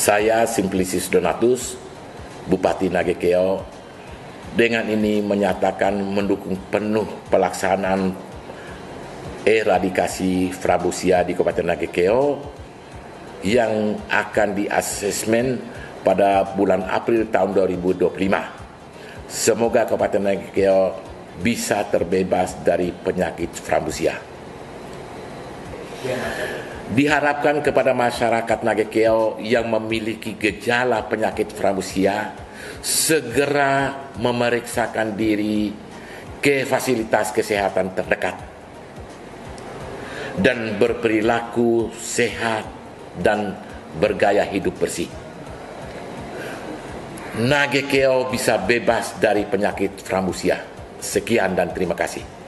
Saya Simplicius Donatus, Bupati Nagekeo, dengan ini menyatakan mendukung penuh pelaksanaan eradikasi Frambosia di Kabupaten Nagekeo yang akan diasesmen pada bulan April tahun 2025. Semoga Kabupaten Nagekeo bisa terbebas dari penyakit Frambosia. Diharapkan kepada masyarakat Nagekeo yang memiliki gejala penyakit Frambosia segera memeriksakan diri ke fasilitas kesehatan terdekat dan berperilaku sehat dan bergaya hidup bersih. Nagekeo bisa bebas dari penyakit Frambosia. Sekian dan terima kasih.